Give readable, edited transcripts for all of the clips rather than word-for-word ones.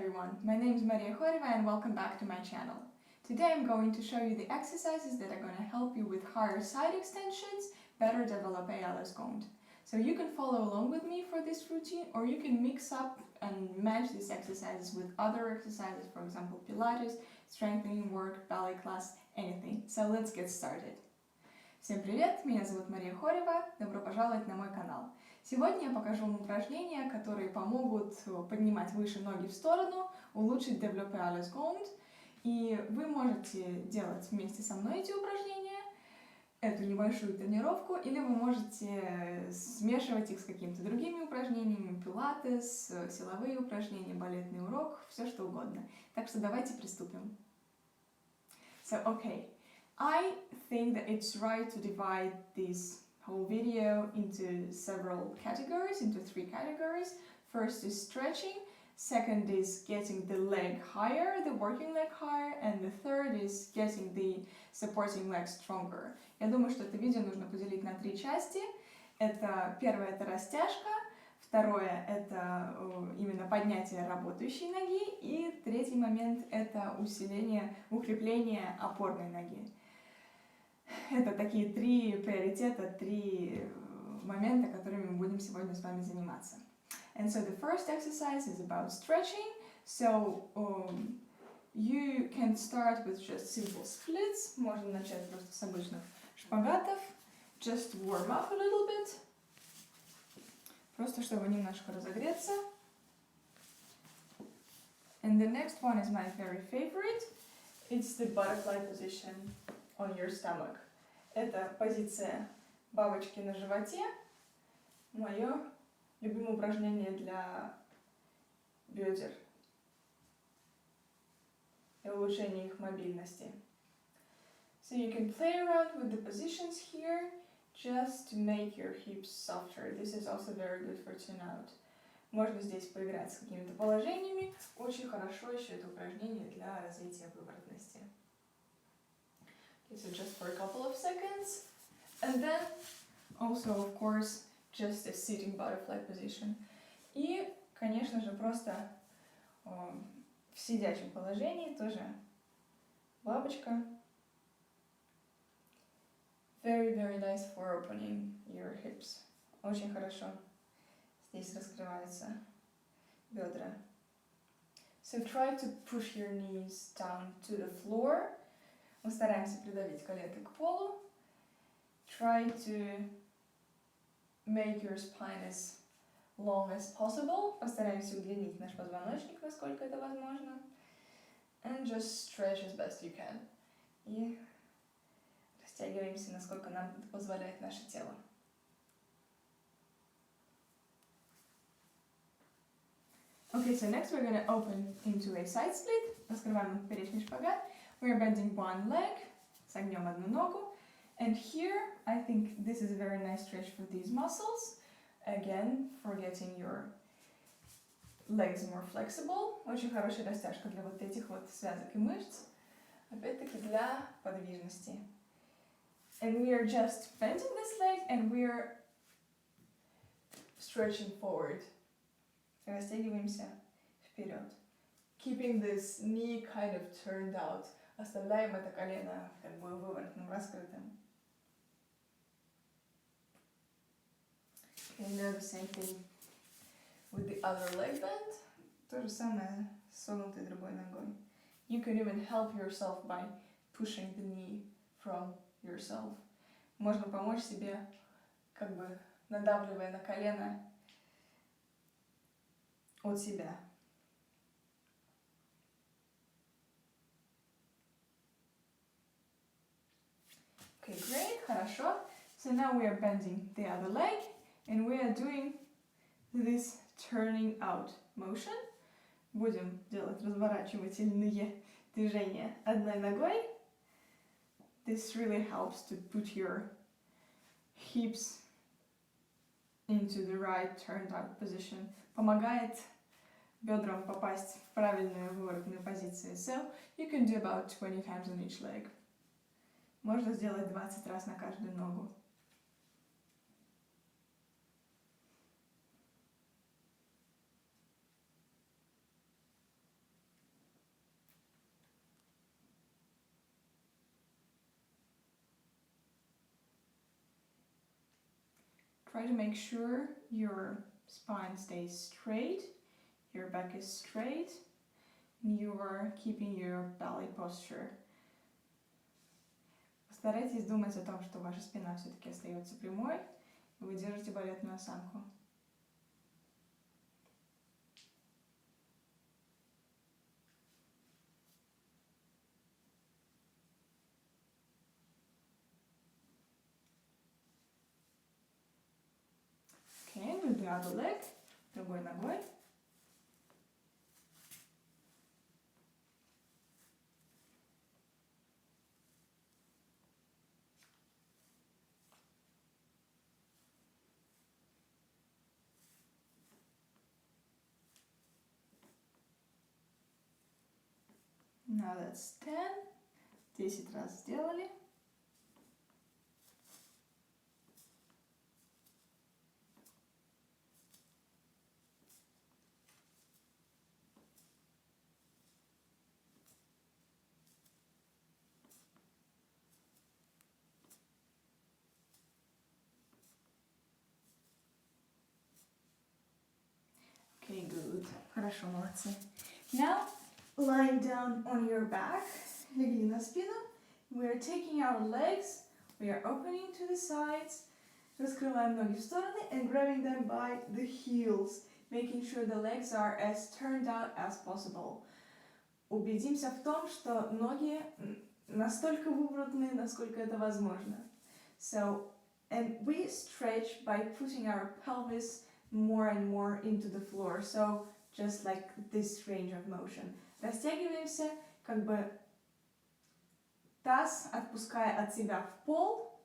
everyone, my name is Maria Khoreva and welcome back to my channel. Today I'm going to show you the exercises that are going to help you with higher side extensions better develop ALS GOND. So you can follow along with me for this routine, or you can mix up and match these exercises with other exercises, for example Pilates, strengthening work, ballet class, anything. So let's get started. Всем привет, меня зовут Мария Khoreva, добро пожаловать на мой канал. Сегодня я покажу вам упражнения, которые помогут поднимать выше ноги в сторону, улучшить développer ALS GOND. И вы можете делать вместе со мной эти упражнения, эту небольшую тренировку, или вы можете смешивать их с какими-то другими упражнениями, пилатес, силовые упражнения, балетный урок, все что угодно. Так что давайте приступим. So, okay. I think that it's right to divide this whole video into several categories, into 3 categories. First is stretching, second is getting the leg higher, the working leg higher, and the third is getting the supporting leg stronger. Я думаю, что это видео нужно поделить на 3 части. Первое – это растяжка, второе – это именно поднятие работающей ноги, и третий момент – это усиление, укрепление опорной ноги. Это такие 3 приоритета, 3 момента, которыми мы будем сегодня с вами заниматься. And so the first exercise is about stretching. So you can start with just simple splits. Можно начать просто с обычных шпагатов. Just warm up a little bit. Просто чтобы немножко разогреться. And the next one is my very favorite. It's the butterfly position on your stomach. Это позиция бабочки на животе. Мое любимое упражнение для бедер и улучшения их мобильности. So you can play around with the positions here just to make your hips softer. This is also very good for tune out. Можно здесь поиграть с какими-то положениями. Очень хорошо еще это упражнение для развития выворотности. So just for a couple of seconds, and then also, of course, just a sitting butterfly position. И, конечно же, просто в сидячем положении тоже бабочка. Very, very nice for opening your hips. Очень хорошо здесь раскрываются бедра. So try to push your knees down to the floor. Мы стараемся придавить коленки к полу. Try to make your spine as long as possible. Постараемся удлинить наш позвоночник, насколько это возможно. And just stretch as best you can. И растягиваемся, насколько нам это позволяет наше тело. Okay, so next we're going to open into a side split. Раскрываем поперечный шпагат. We're bending one leg, согнем одну ногу, and here I think this is a very nice stretch for these muscles, again for getting your legs more flexible. Очень хорошая растяжка для вот этих вот связок и мышц, опять-таки для подвижности. And we are just bending this leg and we are stretching forward. Растягиваемся вперед. Keeping this knee kind of turned out. Оставляем это колено как бы выворотным, раскрытым. And do the same thing with the other leg bend. То же самое с согнутой другой ногой. You can even help yourself by pushing the knee from yourself. Можно помочь себе, как бы надавливая на колено от себя. Okay, great, хорошо. So now we are bending the other leg and we are doing this turning out motion. Будем делать разворачивательные движения одной ногой. This really helps to put your hips into the right turned out position. Помогает бедрам попасть в правильную выворотную позицию. So you can do about 20 times on each leg. Можно сделать 20 раз на каждую ногу. try to make sure your spine stays straight, your back is straight, and you are keeping your belly posture. Постарайтесь думать о том, что ваша спина все-таки остается прямой, и вы держите балетную осанку. Okay, do the other leg, другой ногой. Now that's 10. 10 раз сделали. Okay, good. Хорошо, молодцы. Now, lying down on your back, легли на спину. We are taking our legs, we are opening to the sides, раскрываем ноги в стороны and grabbing them by the heels, making sure the legs are as turned out as possible. Убедимся в том, что ноги настолько вывернуты, насколько это возможно. So, and we stretch by putting our pelvis more and more into the floor. So, just like this range of motion. Растягиваемся, как бы таз отпуская от себя в пол,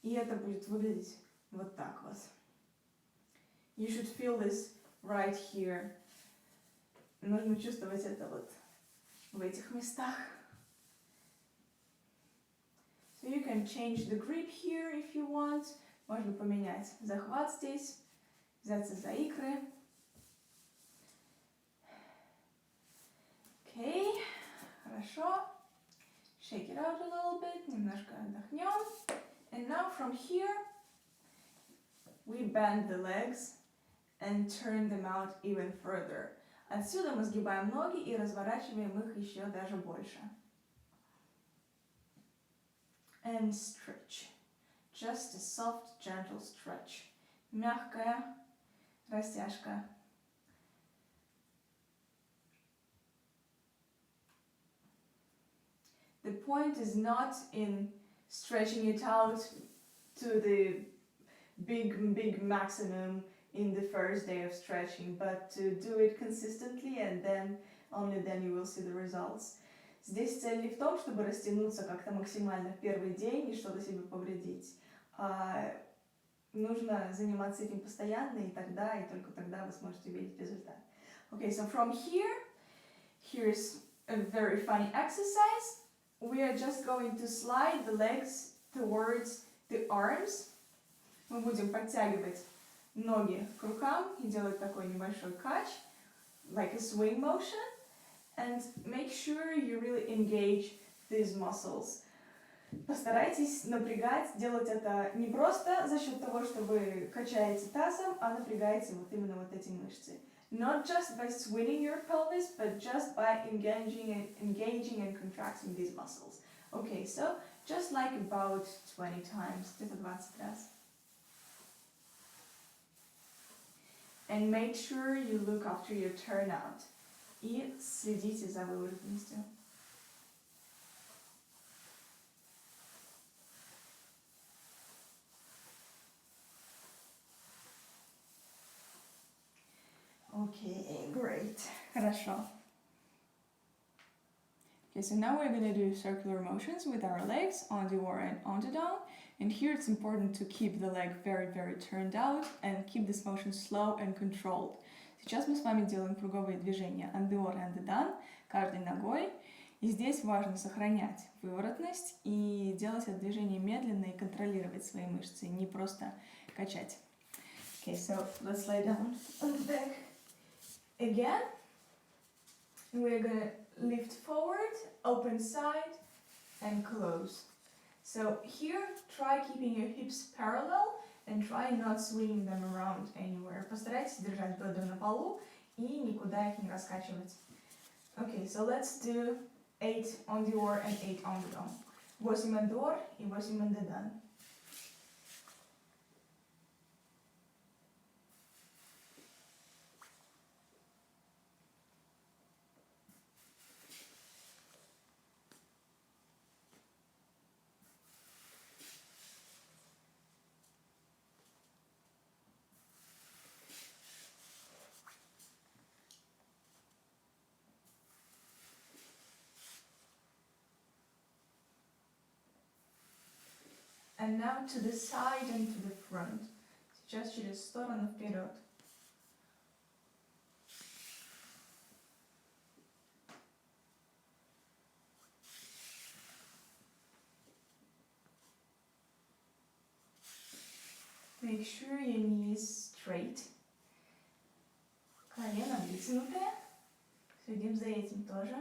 и это будет выглядеть вот так вот. You should feel this right here. Нужно чувствовать это вот в этих местах. So you can change the grip here if you want. Можно поменять захват здесь, взяться за икры. Okay, хорошо. Shake it out a little bit, немножко отдохнем. And now from here, we bend the legs and turn them out even further. Отсюда мы сгибаем ноги и разворачиваем их еще даже больше. And stretch. Just a soft, gentle stretch. Мягкая растяжка. The point is not in stretching it out to the big maximum in the first day of stretching, but to do it consistently and then, only then you will see the results. Здесь цель не в том, чтобы растянуться как-то максимально в первый день и что-то себе повредить. Нужно заниматься этим постоянно, и только тогда вы сможете видеть результат. Okay, so from here, here's a very funny exercise. We are just going to slide the legs towards the arms. Мы будем подтягивать ноги к рукам и делать такой небольшой кач, like a swing motion, and make sure you really engage these muscles. Постарайтесь напрягать, делать это не просто за счет того, что вы качаете тазом, а напрягаете вот именно вот эти мышцы. Not just by swinging your pelvis, but just by engaging and contracting these muscles. Okay, so just like about 20 times, где-то 20 раз. And make sure you look after your turnout. И следите за выворотностью. Okay, great. Хорошо. Okay, so now we're going to do circular motions with our legs, onto or and onto down. And here it's important to keep the leg very, very turned out and keep this motion slow and controlled. Сейчас мы с вами делаем круговые движения undor and down, каждой ногой. И здесь важно сохранять выворотность и делать это движение медленно и контролировать свои мышцы, не просто качать. Okay, so let's lay down on the back. Again, we're gonna lift forward, open side, and close. So here, try keeping your hips parallel and try not swinging them around anywhere. Постарайтесь держать бедра на полу и никуда их не раскачивать. Okay, so let's do 8 on the oar and 8 on the dom. 8 on the oar и 8 on the dom. And now to the side and to the front. Сейчас через сторону вперед. Make sure your knees straight. Колено вытянутое. Следим за этим тоже.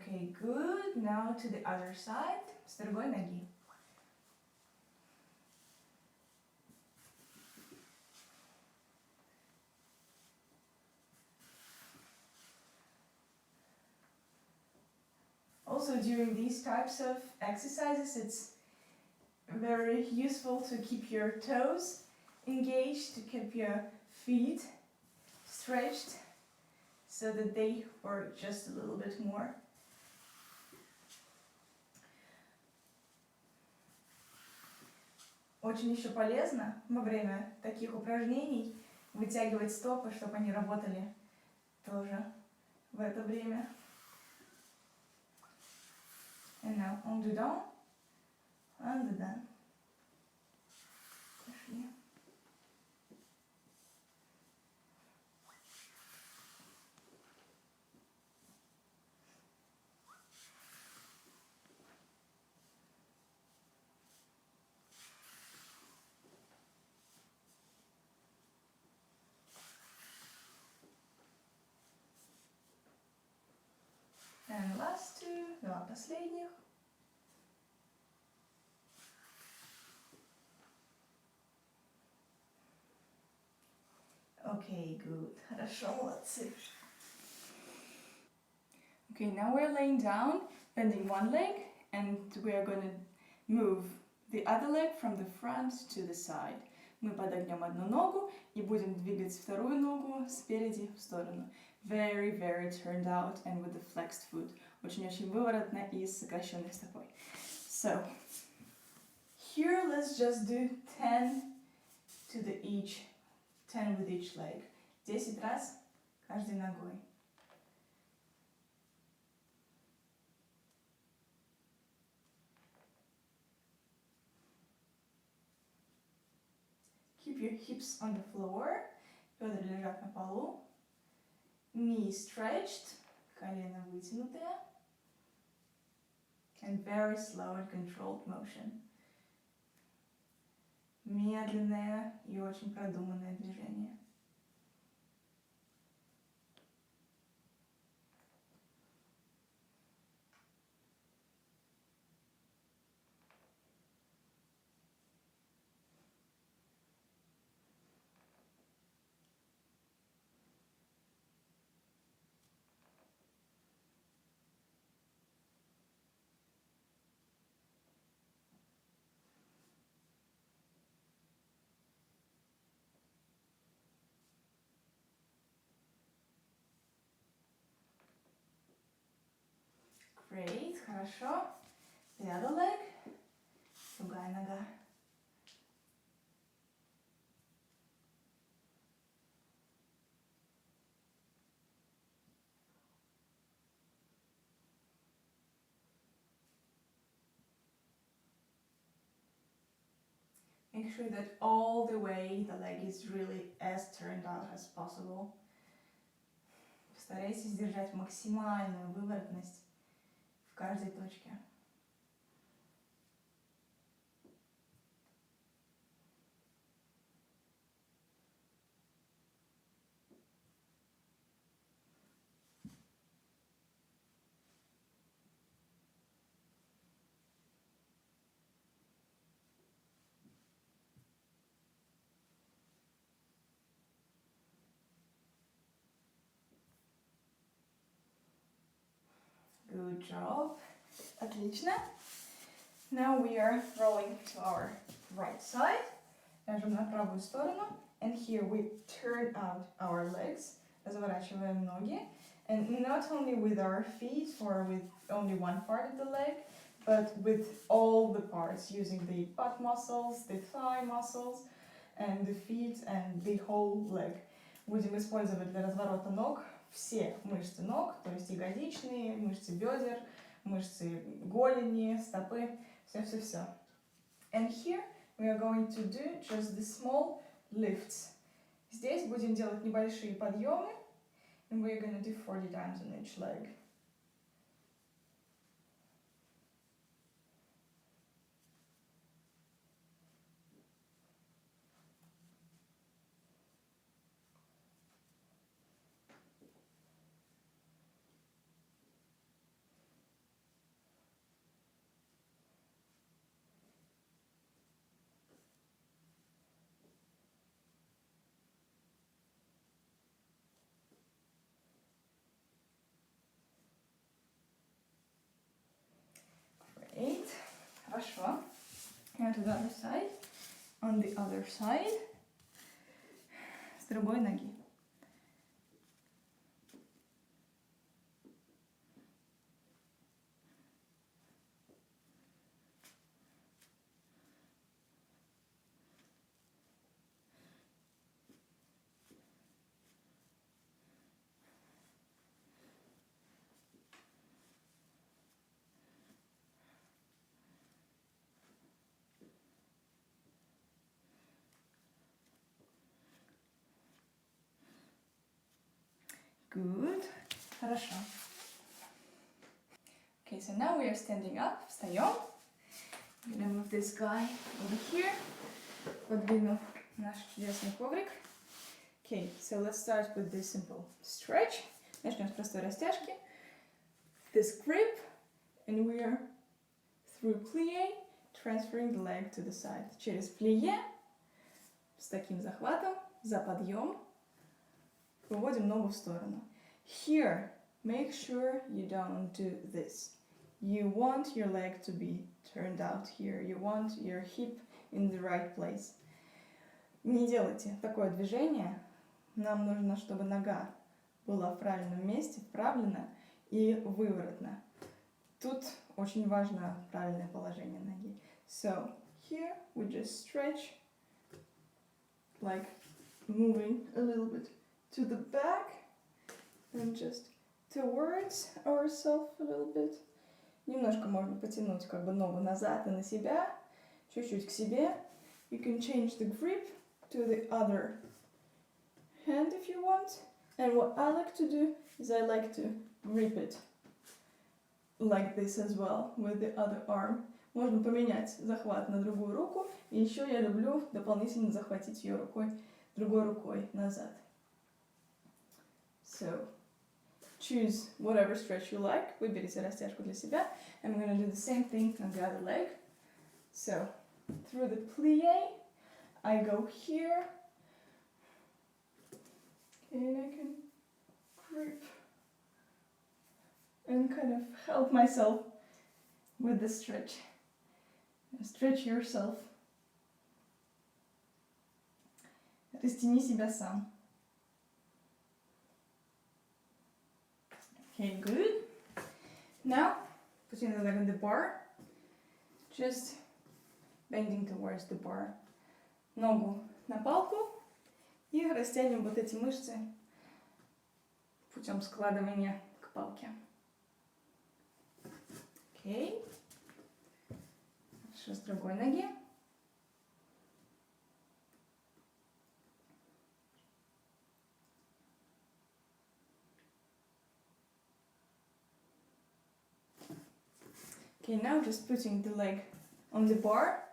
Okay, good. Now to the other side. С другой ноги. Also, during these types of exercises, it's very useful to keep your toes engaged, to keep your feet stretched so that they work just a little bit more. Очень еще полезно во время таких упражнений вытягивать стопы, чтобы они работали тоже в это время. And now on the down, on the down. Пошли. And last two, два последних. Okay, good. Хорошо, молодцы. Okay, now we're laying down, bending one leg, and we are going to move the other leg from the front to the side. Мы подогнем одну ногу и будем двигать вторую ногу спереди в сторону. Very, very turned out and with the flexed foot. Очень-очень выворотно и с сокращенной стопой. So, here let's just do 10 to the each, 10 with each leg. 10 раз каждой ногой. Keep your hips on the floor. Бедра лежат на полу. Knees stretched. Колено вытянутое. And very slow and controlled motion. Медленное и очень продуманное движение. Great, хорошо. The other leg. Другая нога. Make sure that all the way the leg is really as turned out as possible. Постарайтесь держать максимальную выворотность в каждой точке. Good job. Отлично. Now we are rolling to our right side. Ляжем на правую сторону. And here we turn out our legs. Разворачиваем ноги. And not only with our feet or with only one part of the leg, but with all the parts, using the butt muscles, the thigh muscles, and the feet, and the whole leg. Будем использовать для разворота ног все мышцы ног, то есть ягодичные, мышцы бедер, мышцы голени, стопы, все-все-все. And here we are going to do just the small lifts. Здесь будем делать небольшие подъемы, and we're going to do 40 times on each leg. Great. Хорошо. And to the other side. On the other side. С другой ноги. Good. Хорошо. Okay, so now we are standing up. Встаем. I'm gonna move this guy over here. Подвину наш чудесный коврик. Okay, so let's start with this simple stretch. Начнем с простой растяжки. This grip, and we are through plie, transferring the leg to the side. Через плие, с таким захватом, за подъем, выводим ногу в сторону. Here, make sure you don't do this. You want your leg to be turned out here. You want your hip in the right place. Не делайте такое движение. Нам нужно, чтобы нога была в правильном месте, вправлена и выворотна. Тут очень важно правильное положение ноги. So, here we just stretch, like moving a little bit to the back and just towards ourselves a little bit. Немножко можно потянуть как бы ногу назад и на себя, чуть-чуть к себе. You can change the grip to the other hand if you want. And what I like to do is I like to grip it like this as well with the other arm. Можно поменять захват на другую руку. И еще я люблю дополнительно захватить ее другой рукой назад. So, choose whatever stretch you like. Выберите растяжку для себя. And we're going to do the same thing on the other leg. So, through the plie, I go here. And I can grip and kind of help myself with the stretch. Stretch yourself. Растяни себя сам. Okay, good. Now, putting the leg on the bar. Just bending towards the bar. Ногу на палку. И растянем вот эти мышцы путем складывания к палке. Окей. Хорошо, с другой ноги. Okay, now just putting the leg on the bar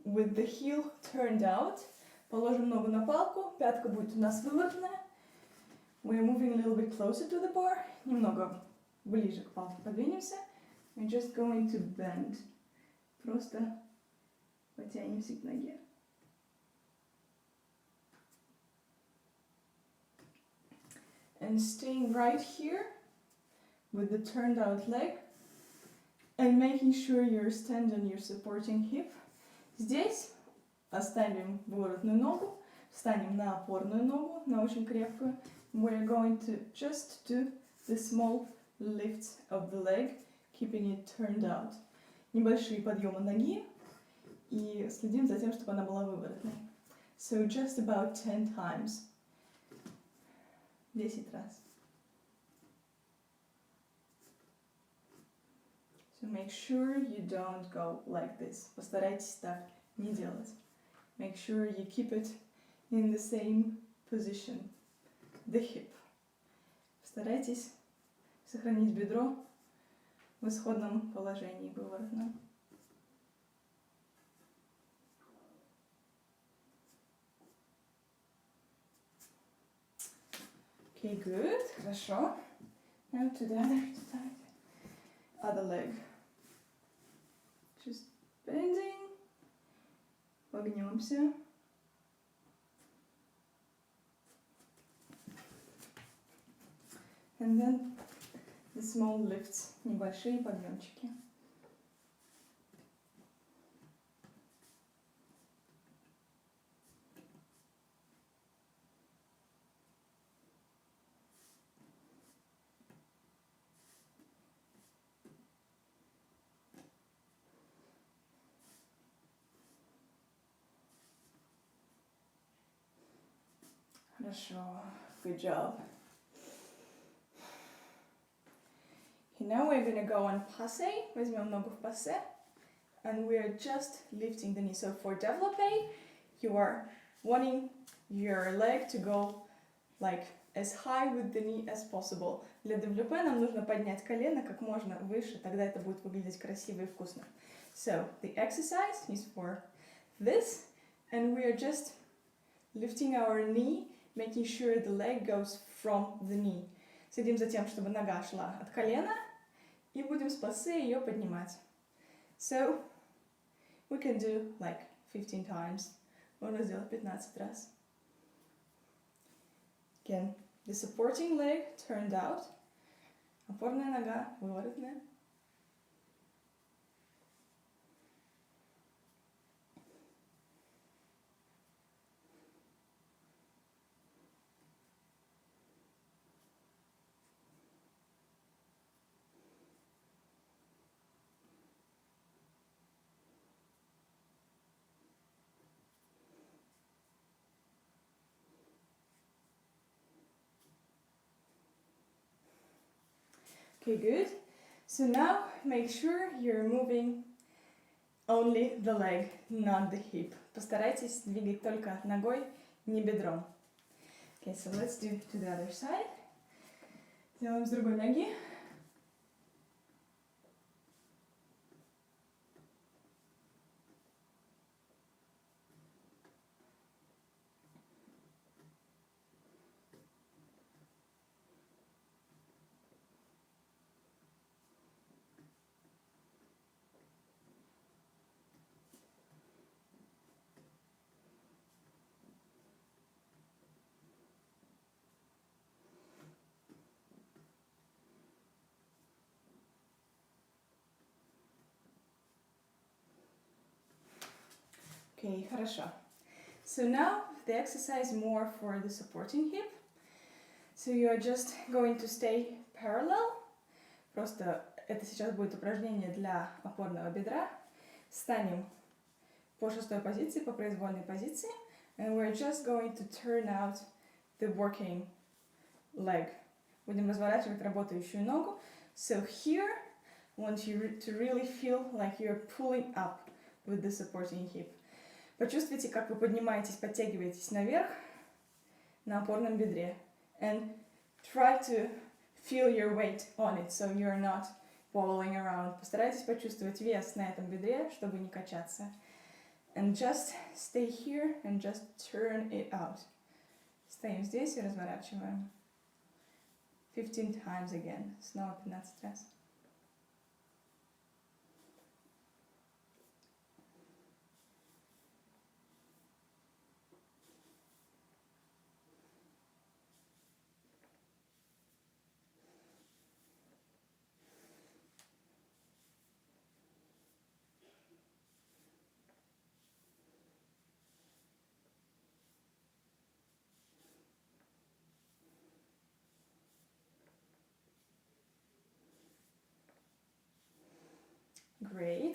with the heel turned out. Положим ногу на палку, пятка будет у нас выворотная. We're moving a little bit closer to the bar. Немного ближе к палке подвинемся. We're just going to bend. Просто потянемся к ноге. And staying right here with the turned out leg. And making sure you stand on your supporting hip. Здесь оставим выворотную ногу, встанем на опорную ногу, на очень крепкую. We're going to just do the small lifts of the leg, keeping it turned out. Небольшие подъемы ноги и следим за тем, чтобы она была выворотной. So just about 10 times. 10 раз. So make sure you don't go like this. Постарайтесь так не делать. Make sure you keep it in the same position. The hip. Постарайтесь сохранить бедро в исходном положении выворотном. Okay, good. Хорошо. Now to the other side. Other leg. Just bending. Погнемся. And then the small lifts. Небольшие подъемчики. Хорошо. Good job. Okay, now we're gonna go on passe. Возьмем ногу в passe. And we're just lifting the knee. So for développé, you are wanting your leg to go like as high with the knee as possible. Для développé нам нужно поднять колено как можно выше, тогда это будет выглядеть красиво и вкусно. So the exercise is for this, and we are just lifting our knee, making sure the leg goes from the knee. Следим за тем, чтобы нога шла от колена, и будем с пассе ее поднимать. So we can do like 15 times. Можно сделать 15 раз. Again, the supporting leg turned out. Опорная нога выворотная. Okay, good. So now make sure you're moving only the leg, not the hip. Постарайтесь двигать только ногой, не бедром. Okay, so let's do to the other side. Делаем с другой ноги. Okay, хорошо. So now the exercise more for the supporting hip. So you are just going to stay parallel. Просто это сейчас будет упражнение для опорного бедра. Станем по шестой позиции, по произвольной позиции. And we're just going to turn out the working leg. Будем разворачивать работающую ногу. So here, I want you to really feel like you're pulling up with the supporting hip. Почувствуйте, как вы поднимаетесь, подтягиваетесь наверх на опорном бедре. And try to feel your weight on it, so you're not wobbling around. Постарайтесь почувствовать вес на этом бедре, чтобы не качаться. And just stay here and just turn it out. Стоим здесь и разворачиваем. 15 times again. Снова 15 раз.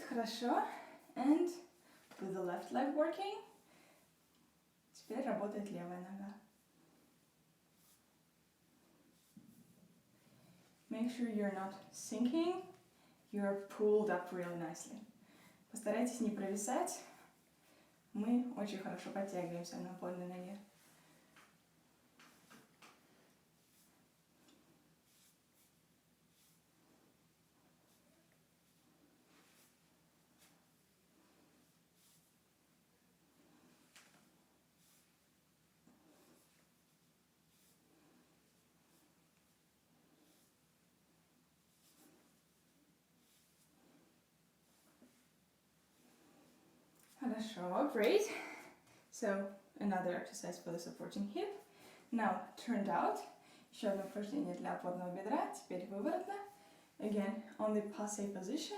Great, хорошо. And with the left leg working. Теперь работает левая нога. Make sure you're not sinking, you're pulled up really nicely. Постарайтесь не провисать. Мы очень хорошо подтягиваемся на опорной ноге. Хорошо, great. So, another exercise for the supporting hip. Now, turned out. Еще одно упражнение для опорного бедра. Теперь выворотно. Again, on the passe position,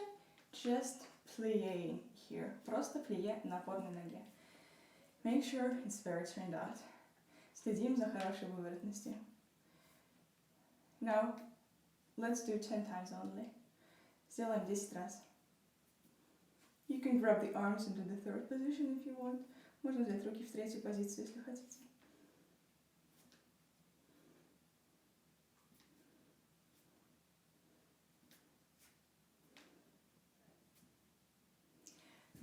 just plie here. Просто плие на опорной ноге. Make sure it's very turned out. Следим за хорошей выворотностью. Now, let's do 10 times only. Сделаем 10 раз. You can grab the arms into the third position if you want. Можно взять руки в третью позицию, если хотите.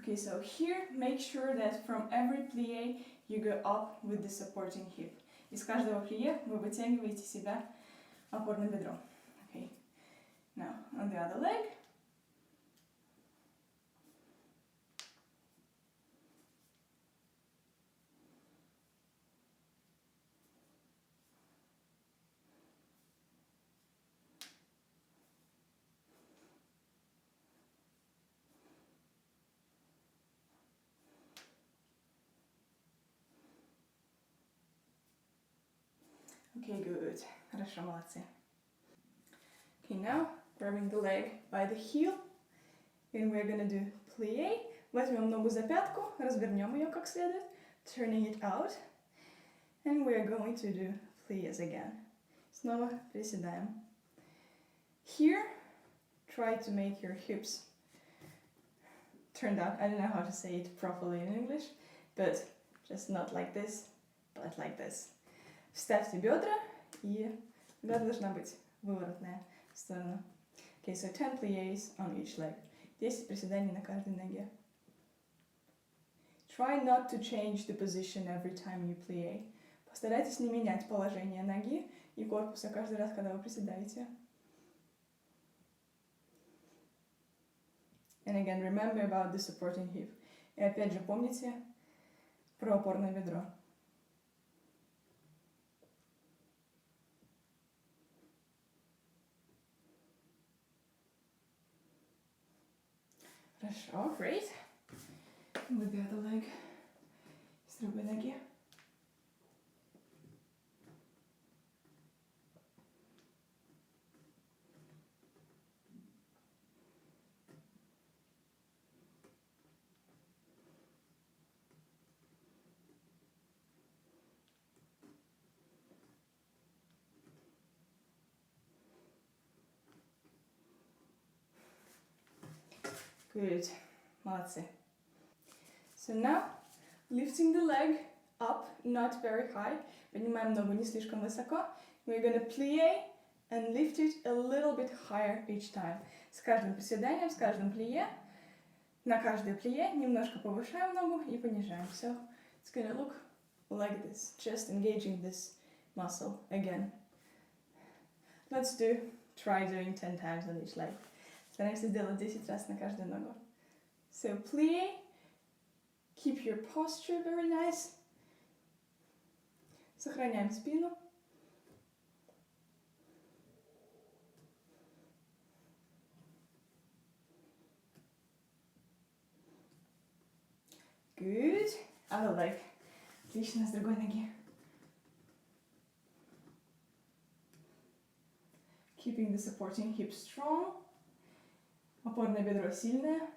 Okay, so here make sure that from every plie you go up with the supporting hip. Из каждого плие вы вытягиваете себя опорным бедром. Okay. Now on the other leg. Okay, good. Хорошо, молодцы. Okay, now grabbing the leg by the heel. And we're gonna do plie. Возьмем ногу за пятку, развернем ее как следует, turning it out. And we're going to do plies again. Снова приседаем. Here, try to make your hips turned out. I don't know how to say it properly in English, but just not like this, but like this. Вставьте бедра, и нога должна быть выворотная в сторону. Okay, so 10 plies on each leg. 10 приседаний на каждой ноге. Try not to change the position every time you plie. Постарайтесь не менять положение ноги и корпуса каждый раз, когда вы приседаете. And again, remember about the supporting hip. И опять же помните про опорное бедро. Хорошо, great. With the other leg. С другой ноги. Good. Молодцы. So now, lifting the leg up, not very high. Поднимаем ногу не слишком высоко. We're gonna plie and lift it a little bit higher each time. С каждым приседанием, с каждым плие, на каждое плие немножко повышаем ногу и понижаем. So it's gonna look like this, just engaging this muscle again. Let's try doing 10 times on each leg. Стараемся сделать 10 раз на каждую ногу. So plie, keep your posture very nice. Сохраняем спину. Good. Other leg. Отлично, с другой ноги. Keeping the supporting hip strong. Опорное бедро сильное.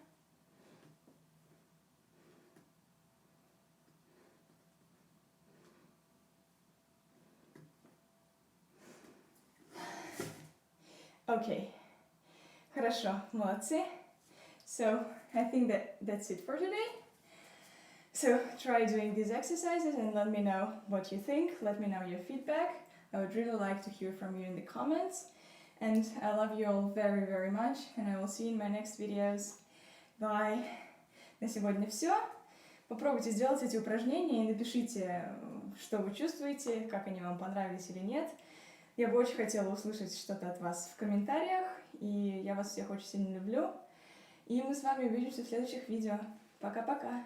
Окей. Хорошо, молодцы. So I think that's it for today. So try doing these exercises and let me know what you think. Let me know your feedback. I would really like to hear from you in the comments. And I love you all very, very much. And I will see you in my next videos. Bye. На сегодня все. Попробуйте сделать эти упражнения и напишите, что вы чувствуете, как они вам понравились или нет. Я бы очень хотела услышать что-то от вас в комментариях. И я вас всех очень сильно люблю. И мы с вами увидимся в следующих видео. Пока-пока!